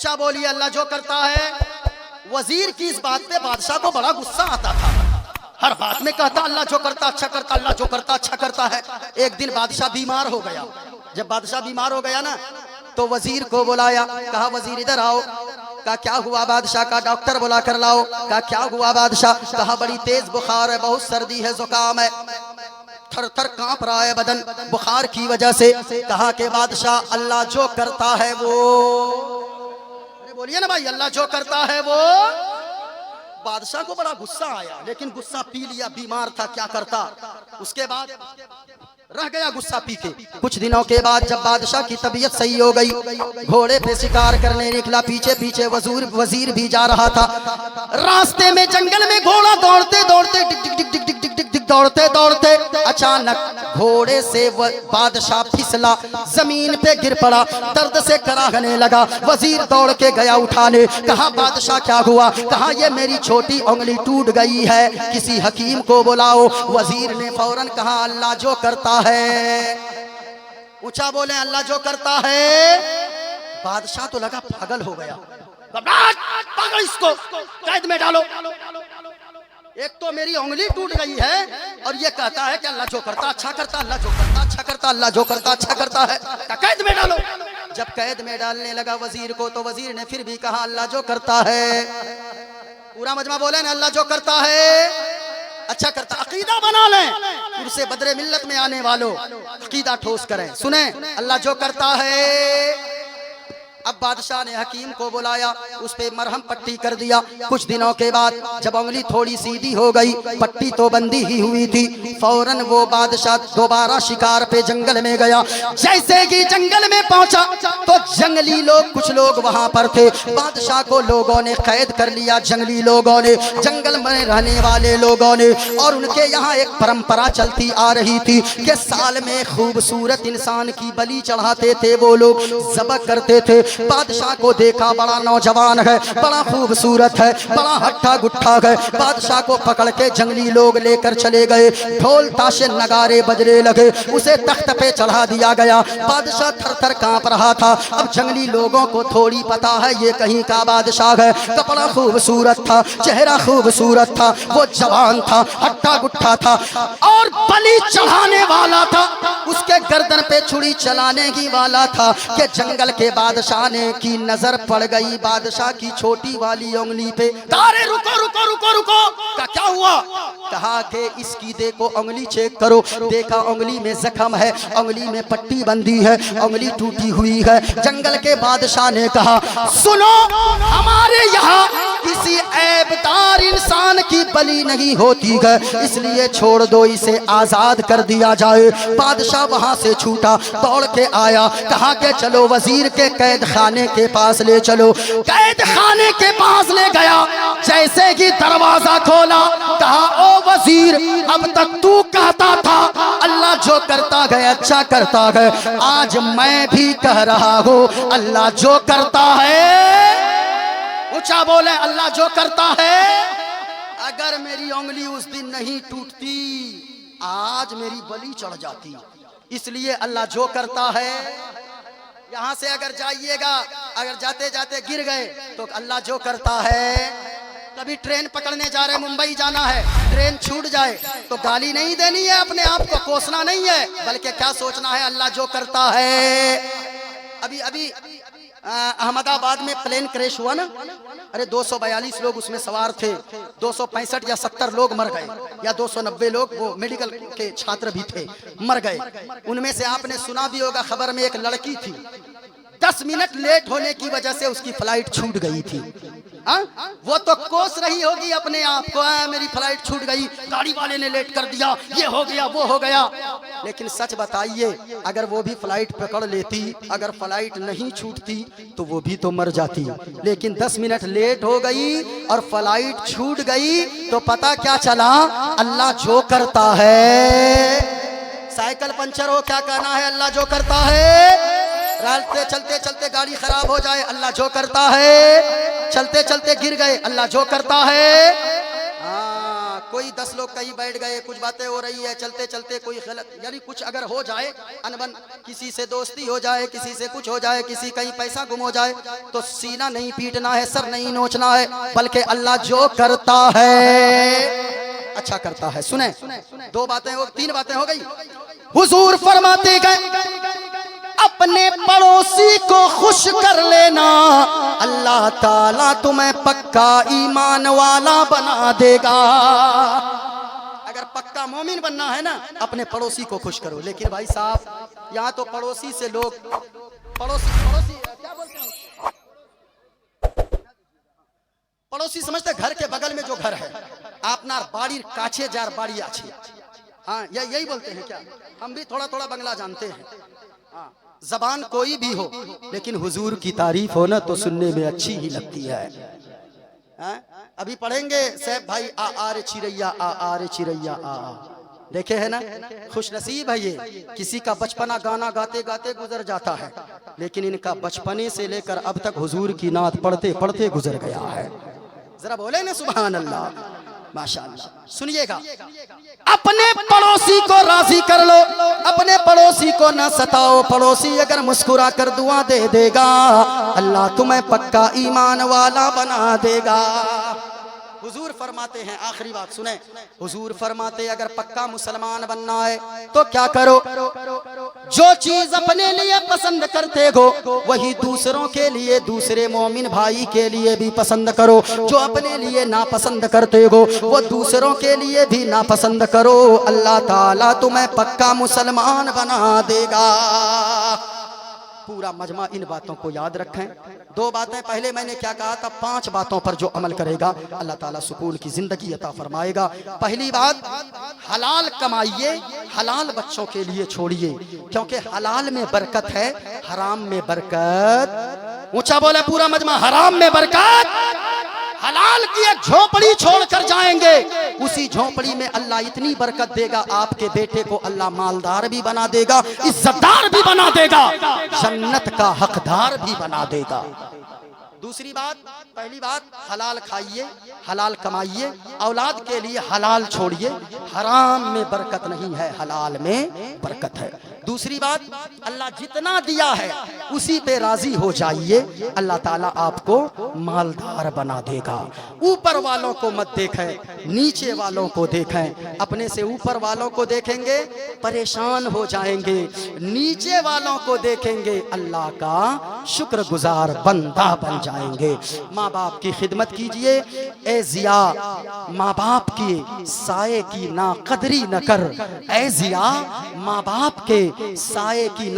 ऊंचा बोलिए अल्लाह जो करता है। वजीर की इस बात पे बादशाह को बड़ा गुस्सा आता था। हर बात में कहता अल्लाह जो करता अच्छा करता, अल्लाह जो करता अच्छा करता है। एक दिन बादशाह बीमार हो गया। जब बादशाह बीमार हो गया ना तो वजीर को बुलाया, कहा वजीर इधर आओ। कहा क्या हुआ बादशाह? का डॉक्टर बुला कर लाओ। कहा क्या हुआ बादशाह? कहा बड़ी तेज बुखार है, बहुत सर्दी है, जुकाम है, थर थर कांप रहा है बदन बुखार की वजह से। कहा के बादशाह अल्लाह जो करता है वो, बोलिए ना भाई, अल्लाह जो करता है वो। बादशाह को बड़ा गुस्सा आया, लेकिन गुस्सा पी लिया, बीमार था क्या करता। उसके बाद रह गया गुस्सा पी के। कुछ दिनों के बाद जब बादशाह की तबीयत सही हो गई, घोड़े पे शिकार करने निकला। पीछे पीछे वजीर भी जा रहा था। रास्ते में जंगल में घोड़ा दौड़ते दौड़ते डिग डिग डिग डिग डिग डिग डिग डिग दौड़ते दौड़ते अचानक घोड़े से बादशाह फिसला, जमीन पे गिर पड़ा, दर्द से कराहने लगा। वजीर दौड़ के गया उठाने। कहा बादशाह क्या हुआ? कहा ये मेरी छोटी उंगली टूट गई है, किसी हकीम को बुलाओ। वजीर ने फौरन कहा अल्लाह जो करता है। ऊंचा बोले अल्लाह जो करता है। बादशाह तो लगा पागल हो गया। पागल, इसको कैद में डालो। एक तो मेरी उंगली टूट गई है और ये कहता है कि अल्लाह जो करता अच्छा करता, अल्लाह जो करता अच्छा करता, अल्लाह जो करता अच्छा करता है। कैद में डालो। जब कैद में डालने लगा वजीर को तो वजीर ने फिर भी कहा अल्लाह जो करता है। पूरा मजमा बोले ना अल्लाह जो करता है अच्छा करता। अकीदा बना लें, फिर से बदरे मिल्लत में आने वालों अकीदा ठोस करें। सुने अल्लाह जो करता है। अब बादशाह ने हकीम को बुलाया, उस पे मरहम पट्टी कर दिया। कुछ दिनों के बाद जब उंगली थोड़ी सीधी हो गई, पट्टी तो बंदी ही हुई थी, फौरन वो बादशाह दोबारा शिकार पे जंगल में गया। जैसे कि जंगल में पहुंचा तो जंगली लोग, कुछ लोग वहां पर थे। बादशाह को लोगों ने कैद कर लिया, जंगली लोगों ने, जंगल में रहने वाले लोगों ने। और उनके यहाँ एक परंपरा चलती आ रही थी कि साल में खूबसूरत इंसान की बलि चढ़ाते थे वो लोग, ज़बह करते थे। बादशाह को देखा, बड़ा नौजवान है, बड़ा खूबसूरत है, बड़ा हट्टा गुट्ठा है। बादशाह को पकड़ के जंगली लोग लेकर चले गए। ढोल ताशे नगारे बजने लगे, उसे तख्त पे चढ़ा दिया गया। बादशाह थर थर कांप रहा था। अब जंगली लोगों को थोड़ी पता है ये कहीं का बादशाह है। कपड़ा खूबसूरत था, चेहरा खूबसूरत था, वो जवान था, हट्टा गुट्ठा था और बलि चढ़ाने वाला था। उसके गर्दन पे छुरी चलाने की वाला था कि जंगल के बादशाह की नजर पड़ गई बादशाह की छोटी वाली उंगली पे। तारे रुको रुको रुको रुको। क्या हुआ? कहा कि इसकी देखो उंगली चेक करो। देखा उंगली में जख्म है, उंगली में पट्टी बंधी है, उंगली टूटी हुई है। जंगल के बादशाह ने कहा सुनो, हमारे यहाँ किसी ऐबदार इंसान की बलि नहीं होती है, इसलिए छोड़ दो, इसे आजाद कर दिया जाए। बादशाह वहां से छूटा, दौड़ के आया, कहा कि चलो वजीर के कैद खाने के पास ले चलो। कैद खाने के पास ले गया। जैसे ही दरवाजा खोला, कहा ओ वजीर, अब तक तू कहता था अल्लाह जो करता है अच्छा करता है, आज मैं भी कह रहा हूँ अल्लाह जो करता है। ऊंचा बोले अल्लाह जो करता है। अगर मेरी उंगली उस दिन नहीं टूटती, आज मेरी बलि चढ़ जाती। इसलिए अल्लाह जो करता है। यहाँ से अगर जाइएगा, अगर जाते जाते गिर गए तो अल्लाह जो करता है। कभी ट्रेन पकड़ने जा रहे, मुंबई जाना है, ट्रेन छूट जाए तो गाली नहीं देनी है, अपने आप को कोसना नहीं है, बल्कि क्या सोचना है अल्लाह जो करता है। अभी अभी अहमदाबाद में प्लेन क्रैश हुआ ना, अरे 242 लोग उसमें सवार थे, 265 या 70 लोग मर गए, या 290 लोग, वो मेडिकल के छात्र भी थे, मर गए। उनमें से आपने सुना भी होगा, खबर में एक लड़की थी, 10 मिनट लेट होने की वजह से उसकी फ्लाइट छूट गई थी। वो तो कोस रही होगी अपने आप को, मेरी फ्लाइट छूट गई, गाड़ी वाले ने लेट कर दिया, ये हो गया वो हो गया। लेकिन सच बताइए, अगर वो भी फ्लाइट पकड़ लेती, अगर फ्लाइट नहीं छूटती तो वो भी तो मर जाती। लेकिन 10 मिनट लेट हो गई और फ्लाइट छूट गई तो पता क्या चला, अल्लाह जो करता है। साइकिल पंचर हो, क्या कहना है अल्लाह जो करता है। रास्ते चलते चलते गाड़ी खराब हो जाए, अल्लाह जो करता है। चलते चलते गिर गए, अल्लाह जो करता है। कोई 10 लोग कहीं बैठ गए, कुछ बातें हो रही है, चलते चलते कोई गलत यानी कुछ अगर हो जाए, अनबन किसी से दोस्ती हो जाए, किसी से कुछ हो जाए, किसी कहीं पैसा गुम हो जाए, तो सीना नहीं पीटना है, सर नहीं नोचना है, बल्कि अल्लाह जो करता है अच्छा करता है। सुने, 2 बातें हो, 3 बातें हो गई। हुजूर फरमाते गए अपने पड़ोसी को खुश कर लेना, अल्लाह ताला तुम्हें पक्का ईमान वाला बना देगा। अगर पक्का मोमिन बनना है ना, अपने पड़ोसी को खुश करो। लेकिन भाई साहब, यहाँ तो पड़ोसी से लोग पड़ोसी क्या बोलते हैं, पड़ोसी समझते घर के बगल में जो घर है, आपनार बाड़ी काछे जार बाड़ी आछी, हाँ यही बोलते हैं क्या? हम भी थोड़ा थोड़ा बंगला जानते हैं। हाँ, जबान कोई भी हो, लेकिन हुजूर की तारीफ हो ना तो सुनने में अच्छी ही लगती है। अभी पढ़ेंगे सैफ भाई आ रे चिरैया आ रे चिरैया आ, देखे है ना, खुश नसीब है ये। किसी का बचपना गाना गाते गाते गुजर जाता है, लेकिन इनका बचपने से लेकर अब तक हुजूर की नात पढ़ते पढ़ते गुजर गया है। जरा बोले ना सुभान अल्लाह, माशाअल्लाह। सुनिएगा, अपने पड़ोसी को राजी कर लो, अपने पड़ोसी को न सताओ। पड़ोसी अगर मुस्कुरा कर दुआ दे देगा, अल्लाह तुम्हें पक्का ईमान वाला बना देगा। हुजूर फरमाते हैं, आखिरी बात सुने, हुजूर फरमाते अगर पक्का मुसलमान बनना है तो क्या करो, जो चीज अपने लिए पसंद करते हो वही दूसरों के लिए, दूसरे मोमिन भाई के लिए भी पसंद करो। जो अपने लिए नापसंद करते हो वो दूसरों के लिए भी नापसंद करो, अल्लाह ताला तुम्हें पक्का मुसलमान बना देगा। पूरा मजमा इन बातों को याद रखें। 2 बातें पहले मैंने क्या कहा था, 5 बातों पर जो अमल करेगा अल्लाह ताला सुकून की जिंदगी अता फरमाएगा। पहली बात, हलाल कमाइए, हलाल बच्चों के लिए छोड़िए, क्योंकि हलाल में बरकत है, हराम में बरकत, ऊंचा बोले पूरा मजमा, हराम में बरकत। हलाल की एक झोपड़ी छोड़कर जाएंगे, उसी झोपड़ी में अल्लाह इतनी बरकत देगा, आपके बेटे को अल्लाह मालदार भी बना देगा, इज्जतदार भी बना देगा, जन्नत का हकदार भी बना देगा। दूसरी बात, पहली बात हलाल खाइए, हलाल कमाइए, औलाद के लिए हलाल छोड़िए, हराम में बरकत नहीं है, हलाल में बरकत है। दूसरी बात, अल्लाह जितना दिया है उसी पे राजी हो जाइए, अल्लाह ताला आपको मालदार बना देगा। ऊपर वालों को मत देखें, नीचे वालों को देखें। अपने से ऊपर वालों को देखेंगे परेशान हो जाएंगे, नीचे वालों को देखेंगे अल्लाह का शुक्रगुजार बंदा बन जाएंगे। माँ बाप की खिदमत कीजिए, ए जिया माँ बाप की साये की ना कदरी न कर, ए जिया माँ बाप के साये की